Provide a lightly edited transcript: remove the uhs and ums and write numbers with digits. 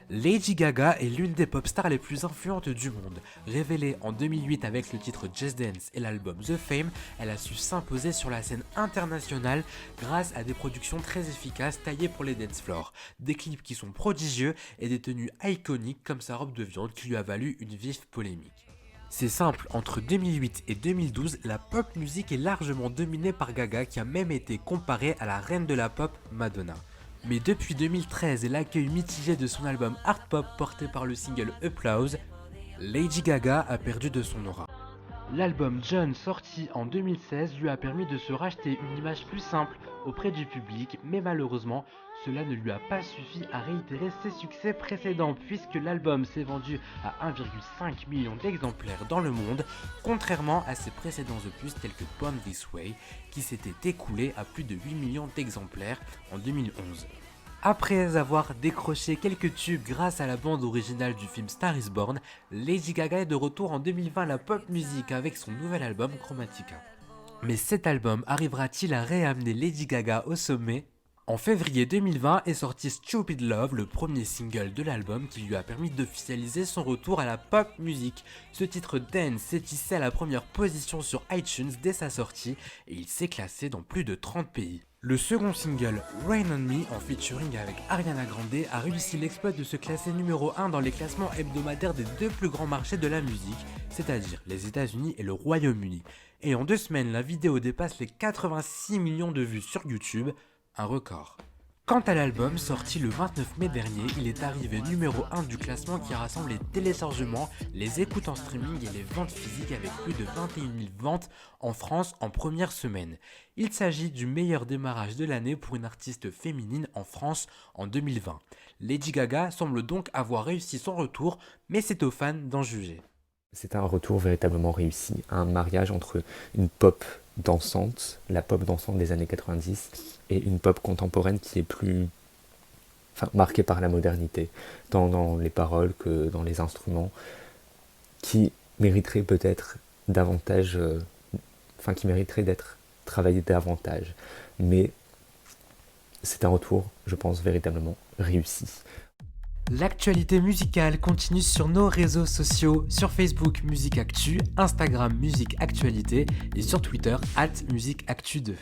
Lady Gaga est l'une des pop stars les plus influentes du monde. Révélée en 2008 avec le titre Just Dance et l'album The Fame, elle a su s'imposer sur la scène internationale grâce à des productions très efficaces taillées pour les dance floors, des clips qui sont prodigieux et des tenues iconiques comme sa robe de viande qui lui a valu une vive polémique. C'est simple, entre 2008 et 2012, la pop musique est largement dominée par Gaga qui a même été comparée à la reine de la pop, Madonna. Mais depuis 2013 et l'accueil mitigé de son album Art Pop porté par le single Applause, Lady Gaga a perdu de son aura. L'album John, sorti en 2016, lui a permis de se racheter une image plus simple auprès du public, mais malheureusement, cela ne lui a pas suffi à réitérer ses succès précédents puisque l'album s'est vendu à 1,5 million d'exemplaires dans le monde, contrairement à ses précédents opus tels que Born This Way, qui s'était écoulé à plus de 8 millions d'exemplaires en 2011. Après avoir décroché quelques tubes grâce à la bande originale du film Star is Born, Lady Gaga est de retour en 2020 à la pop music avec son nouvel album Chromatica. Mais cet album arrivera-t-il à réamener Lady Gaga au sommet ? En février 2020 est sorti Stupid Love, le premier single de l'album qui lui a permis d'officialiser son retour à la pop music. Ce titre dance s'est hissé à la première position sur iTunes dès sa sortie et il s'est classé dans plus de 30 pays. Le second single, Rain on Me, en featuring avec Ariana Grande, a réussi l'exploit de se classer numéro 1 dans les classements hebdomadaires des deux plus grands marchés de la musique, c'est-à-dire les États-Unis et le Royaume-Uni. Et en 2 semaines, la vidéo dépasse les 86 millions de vues sur YouTube, un record. Quant à l'album, sorti le 29 mai dernier, il est arrivé numéro 1 du classement qui rassemble les téléchargements, les écoutes en streaming et les ventes physiques avec plus de 21 000 ventes en France en première semaine. Il s'agit du meilleur démarrage de l'année pour une artiste féminine en France en 2020. Lady Gaga semble donc avoir réussi son retour, mais c'est aux fans d'en juger. C'est un retour véritablement réussi, un mariage entre une pop dansante, la pop dansante des années 90, et une pop contemporaine qui est plus marquée par la modernité, tant dans les paroles que dans les instruments, qui mériterait peut-être davantage, qui mériterait d'être travaillé davantage. Mais c'est un retour, je pense, véritablement réussi. L'actualité musicale continue sur nos réseaux sociaux, sur Facebook Musique Actu, Instagram Musique Actualité et sur Twitter @MusiqueActu2.